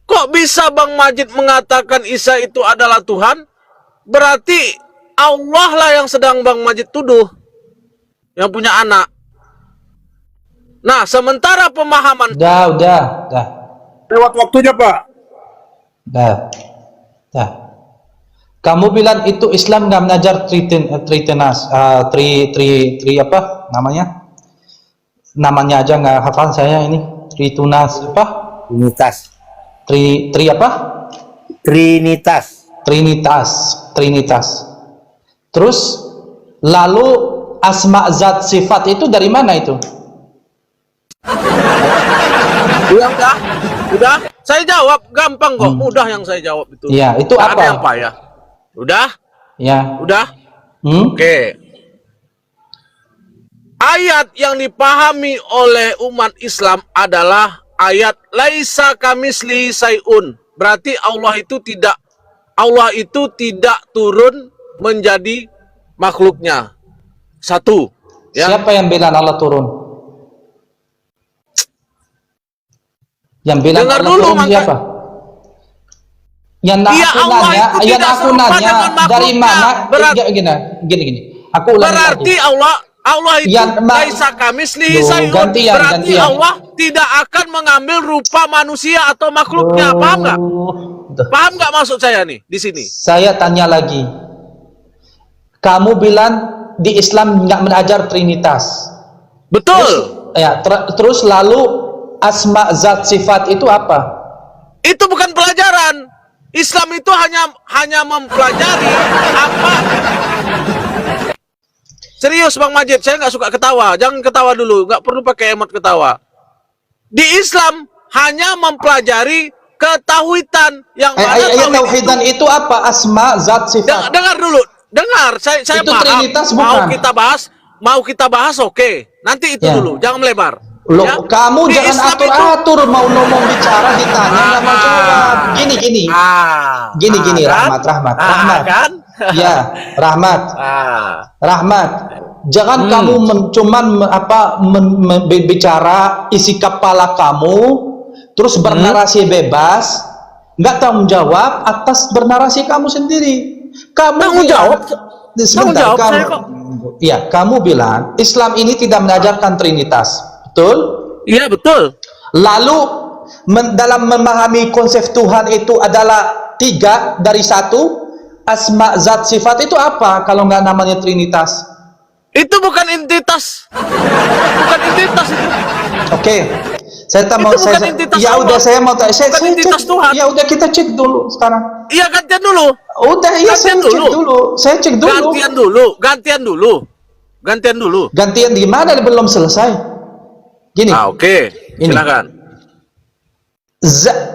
Kok bisa Bang Majid mengatakan Isa itu adalah Tuhan? Berarti Allah lah yang sedang Bang Majid tuduh, yang punya anak. Nah, sementara pemahaman... Udah. Lewat waktunya, Pak. Dah. Kamu bilang itu Islam nggak mengajar apa namanya? Namanya aja nggak hafal saya ini. Tritunas apa? Trinitas. Tri apa? Trinitas. Trinitas. Terus lalu asma zat sifat itu dari mana itu? Udah. Saya jawab gampang kok, mudah yang saya jawab itu. Iya, itu Nggak apa? ada yang payah. Udah? Ya. Udah? Oke. Ayat yang dipahami oleh umat Islam adalah ayat laisa kamislihi sayun. Berarti Allah itu tidak turun menjadi makhluknya. Satu. Ya. Siapa yang bilang Allah turun? Yang bilang Dengar Allah dulu, turun siapa? Yang aku nanya dari mana? Gini. Aku ulangi berarti lagi. Allah itu laisa kamislihi sayun. Berarti Allah tidak akan mengambil rupa manusia atau makhluknya. Paham nggak? Paham nggak maksud saya nih di sini? Saya tanya lagi. Kamu bilang di Islam nggak mengajar Trinitas. Betul. Terus lalu asma zat sifat itu apa? Itu bukan pelajaran. Islam itu hanya mempelajari apa. Serius Bang Majid, saya nggak suka ketawa. Jangan ketawa dulu, nggak perlu pakai emot ketawa. Di Islam hanya mempelajari ketauhidan yang mana tauhidan itu apa? Asma zat sifat. Dengar dulu, saya itu paham. Trinitas bukan? Mau kita bahas oke. Nanti itu dulu, jangan melebar. Loh, kamu Di jangan Islam atur-atur, mau ngomong bicara ditanya nggak mau jawab. Gini. Gini, Rahmat. Kan? Ya, Rahmat. Rahmat. Jangan kamu bicara isi kepala kamu, terus bernarasi bebas, nggak tanggung jawab atas bernarasi kamu sendiri. Kamu tanggung jawab. Sebentar, kamu bilang Islam ini tidak mengajarkan Trinitas. Betul? Iya, betul. Lalu dalam memahami konsep Tuhan itu adalah 3 dari 1. Asma zat sifat itu apa kalau nggak namanya Trinitas? Itu bukan entitas. Bukan entitas itu. Oke. Saya tak mau ya udah saya mau saya cek. Ya udah kita cek dulu sekarang. Iya, gantian dulu. Udah, iya saya cek dulu. Saya cek dulu. Gantian dulu. Gantian di mana belum selesai? Gini. Oke. Silakan.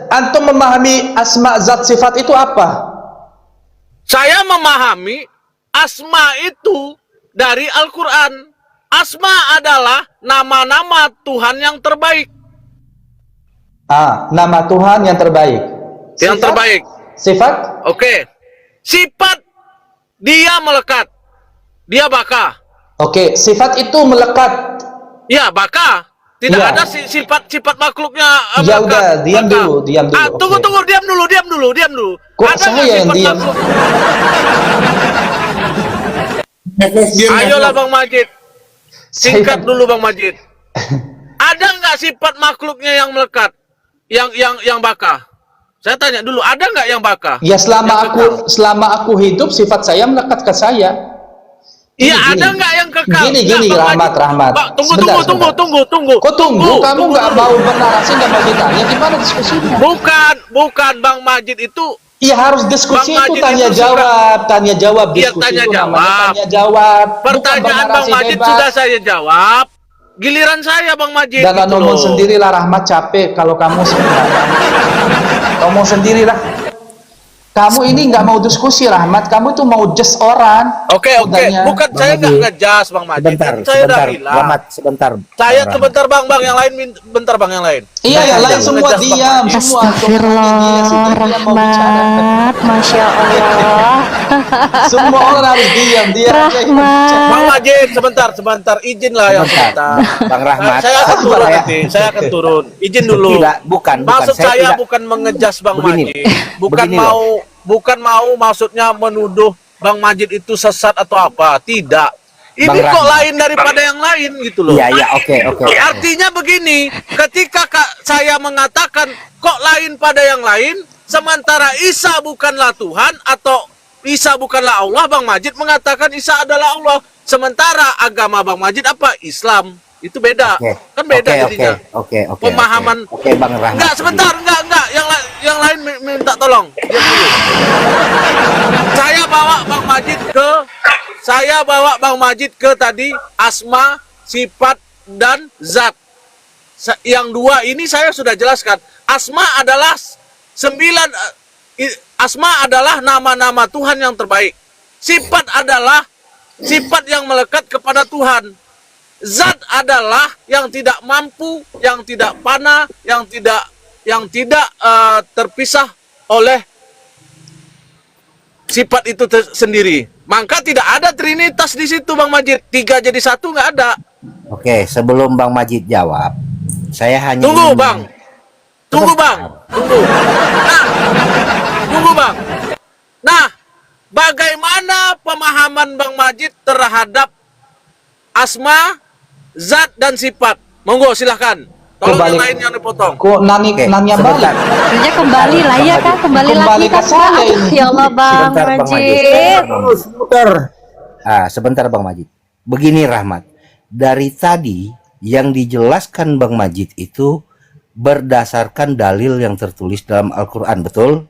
Antum memahami asma zat sifat itu apa? Saya memahami asma itu dari Al-Quran. Asma adalah nama-nama Tuhan yang terbaik. Nama Tuhan yang terbaik. Yang terbaik. Sifat? Oke. Sifat dia melekat. Dia baka. Oke, sifat itu melekat. Ya, baka. Tidak ada sifat makhluknya ya udah, diam dulu. Tunggu, diam dulu. Kok ada saya yang diam? Ayolah Bang Majid. Singkat dulu Bang Majid. Ada nggak sifat makhluknya yang melekat? Yang baka? Saya tanya dulu, ada nggak yang baka? Ya selama aku hidup sifat saya melekat ke saya. Iya, ada nggak yang kekal? Gini, Rahmat. Tunggu. Kok tunggu? Kamu nggak mau bernarasi, nggak mau ditanya, gimana diskusinya? Bukan Bang Majid itu. Iya, harus diskusi itu tanya jawab. Iya, tanya jawab. Pertanyaan Bang Majid sudah saya jawab. Giliran saya Bang Majid. Dan gitu ngomong sendirilah, Rahmat capek kalau kamu sebenarnya. Ngomong sendirilah. Kamu ini nggak mau diskusi, Rahmat. Kamu itu mau just orang. Oke. Modalnya. Bukan Bang saya nggak Majid. ngejas Bang Majid. Sebentar, Kan saya udah sebentar, bilang. Rahmat, sebentar. Saya Bang sebentar Bang, yang lain bentar Bang yang lain. Iya, yang lain Jangan semua ngejas Bang diam, Majid. semua. Astagfirullah, Dia mau bicara. Rahmat, Masya Allah. Semua orang harus diam, dia aja yang bicara. Bang Rahmat, Majid, sebentar, izinlah yang Sebentar. sebentar. Bang Rahmat. Saya akan turun Saya- nanti, saya akan turun. Izin dulu. Tidak, bukan. Maksud Saya saya tidak- bukan mengejas Bang Begini, Majid. Bukan begini mau maksudnya menuduh Bang Majid itu sesat atau apa. Tidak. Ini Bang kok Rahmat. lain daripada yang lain gitu loh. Iya, oke. Artinya begini, ketika saya mengatakan kok lain pada yang lain, sementara Isa bukanlah Tuhan atau Isa bukanlah Allah, Bang Majid mengatakan Isa adalah Allah. Sementara agama Bang Majid apa? Islam. Itu beda. Oke. Kan beda jadinya. Oke. Pemahaman. Oke, Bang Rahmat. Enggak, sebentar, enggak. Yang lain minta tolong. Diam dulu. Saya bawa Bang Majid ke tadi asma, sifat dan zat. Yang dua ini saya sudah jelaskan. Asma adalah asma adalah nama-nama Tuhan yang terbaik. Sifat adalah sifat yang melekat kepada Tuhan. Zat adalah yang tidak mampu, yang tidak fana, yang tidak terpisah oleh sifat itu sendiri. Maka tidak ada trinitas di situ Bang Majid. 3 jadi 1 nggak ada. Oke, sebelum Bang Majid jawab, saya hanya Tunggu ingin- Bang. Tunggu Bang. Tunggu Bang. Nah, bagaimana pemahaman Bang Majid terhadap asma, zat dan sifat? Monggo silahkan. Tolong Kembali. yang lain yang dipotong. Kok Oke, nanya sebentar. balik? akhirnya kembali lah ya kan, kembali Kembali lagi ke kan. saya ini. Ya Allah, Bang Sebentar, Bang Majid. Sebentar Bang Majid. Begini Rahmat, dari tadi yang dijelaskan Bang Majid itu berdasarkan dalil yang tertulis dalam Al-Quran, betul?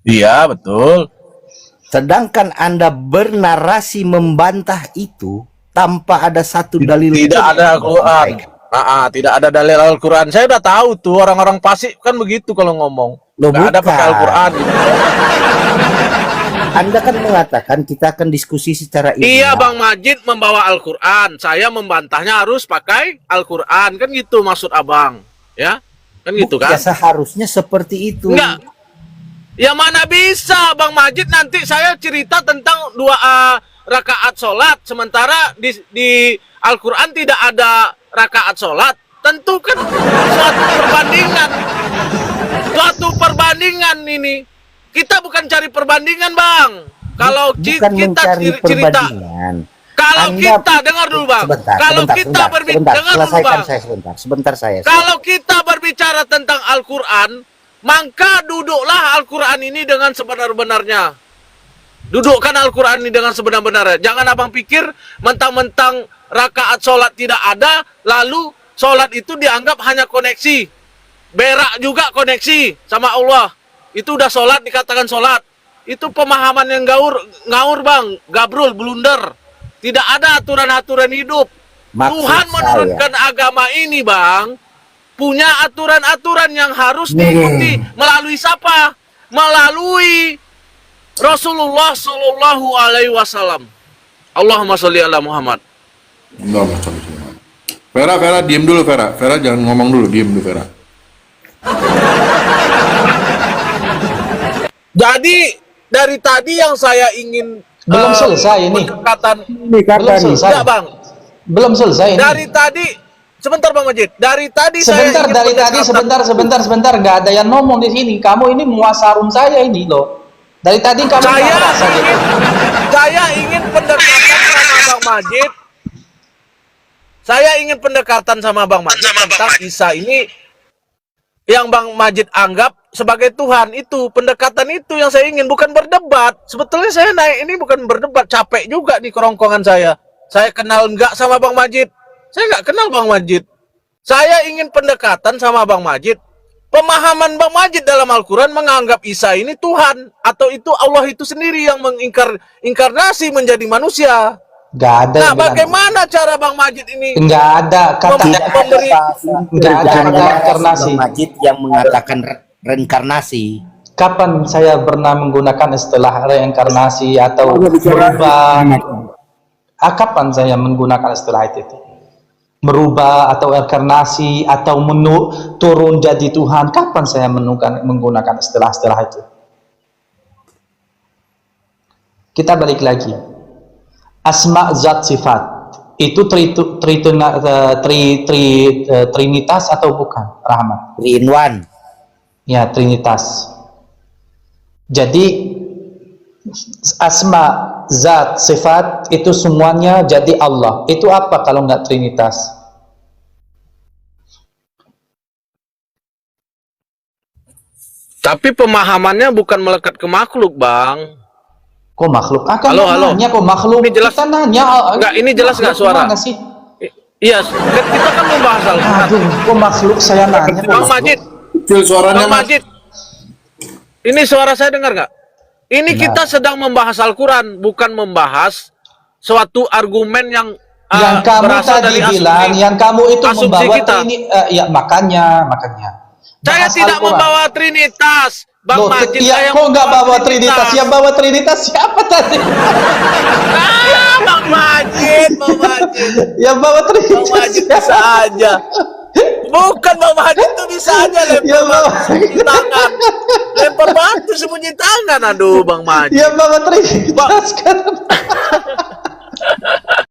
Iya, betul. Sedangkan Anda bernarasi membantah itu tanpa ada satu dalil. Tidak ada Al-Quran. Tidak ada dalil Al-Quran. Saya udah tahu tuh orang-orang fasik kan begitu kalau ngomong. Loh, Nggak ada bukan. pakai Al-Quran. Gitu. Anda kan mengatakan kita akan diskusi secara Iya, ilmiah. Bang Majid membawa Al-Quran. Saya membantahnya harus pakai Al-Quran. Kan gitu maksud Abang. Ya? Kan gitu Ya, kan? seharusnya seperti itu. Enggak. Ya mana bisa Bang Majid nanti saya cerita tentang 2 rakaat sholat. Sementara di Al-Quran tidak ada rakaat sholat. Tentu kan suatu perbandingan. Suatu perbandingan ini. Kita bukan cari perbandingan, Bang. Kalau Bukan kita mencari cerita, perbandingan. kalau Anda- kita dengar dulu, Bang. Kalau kita berbicara, dengar dulu, selesaikan Bang. saya sebentar saya. Kalau kita berbicara tentang Al-Quran, maka duduklah Al-Quran ini dengan sebenar-benarnya. Dudukkan Al-Quran ini dengan sebenar-benarnya. Jangan Abang pikir mentang-mentang rakaat sholat tidak ada, lalu sholat itu dianggap hanya koneksi. Berak juga koneksi sama Allah. Itu udah sholat dikatakan sholat. Itu pemahaman yang ngawur Bang. Gabrul, blunder. Tidak ada aturan-aturan hidup. Maksud Tuhan saya- menurunkan agama ini Bang, punya aturan-aturan yang harus Nih. diikuti. Melalui siapa? Melalui Rasulullah Shallallahu Alaihi Wasallam. Allahumma sholli ala Muhammad. Allahumma sholli ala Muhammad. Vera, diem dulu Vera. Vera jangan ngomong dulu, diem dulu Vera. Jadi dari tadi yang saya ingin Belum selesai ini. pendekatan. Ini Belum selesai. Enggak Bang. Belum selesai ini. Dari tadi sebentar Bang Majid. Dari tadi Sebentar, saya ingin dari tadi pendekatan. sebentar, nggak ada yang ngomong di sini. Kamu ini muasarun saya ini loh. Dari tadi kamu nggak merasa gitu. Saya ingin pendekatan sama Bang Majid. Saya ingin pendekatan sama Bang Majid tentang Isa ini yang Bang Majid anggap sebagai Tuhan. Itu pendekatan itu yang saya ingin, bukan berdebat. Sebetulnya saya naik ini bukan berdebat, capek juga di kerongkongan saya. Saya kenal enggak sama Bang Majid? Saya nggak kenal Bang Majid. Saya ingin pendekatan sama Bang Majid. Pemahaman Bang Majid dalam Al-Quran menganggap Isa ini Tuhan, atau itu Allah itu sendiri yang menginkarnasi menjadi manusia. Nggak ada. Nah, yang bilang- bagaimana cara Bang Majid ini Nggak ada kata. Tidak memberi- Nggak ada kata reinkarnasi. Bang Majid yang mengatakan reinkarnasi. Kapan saya pernah menggunakan istilah reinkarnasi atau merubah? Kapan saya menggunakan istilah itu? Merubah atau reinkarnasi atau turun jadi Tuhan? Kapan saya menggunakan istilah-istilah itu? Kita balik lagi. Asma, zat, sifat itu trinitas atau bukan, Rahmat? 3 in 1. Ya, trinitas. Jadi asma, zat, sifat itu semuanya jadi Allah. Itu apa kalau nggak trinitas? Tapi pemahamannya bukan melekat ke makhluk, Bang. Kok makhluk? Halo, halo. Nanya kok makhluk? Ini jelas. Kita nanya. Enggak, ini jelas nggak suara? Mana sih? Iya, kita kan membahas Al-Quran. Aduh, kok makhluk saya nanya? Bang Majid, Kecil suaranya, Bang Mas. Majid. Ini suara saya dengar nggak? Ini kita sedang membahas Al-Quran, bukan membahas suatu argumen yang Kamu berasal tadi dari bilang, yang kamu itu asumsi membawa kita. ya makanya. Saya Bahas tidak Al-Quran. membawa Trinitas, Bang Loh, Majid. iya, Saya kok nggak bawa Trinitas? Yang bawa Trinitas siapa tadi? Bang Majid, Bang Majid. Yang bawa Bang Trinitas Majid siapa? bisa aja. Bukan Bang Majid tuh bisa aja Ya, lempar Bang. batu sembunyi tangan. Lempar batu sembunyi tangan, aduh Bang Majid. Yang bawa Trinitas kan?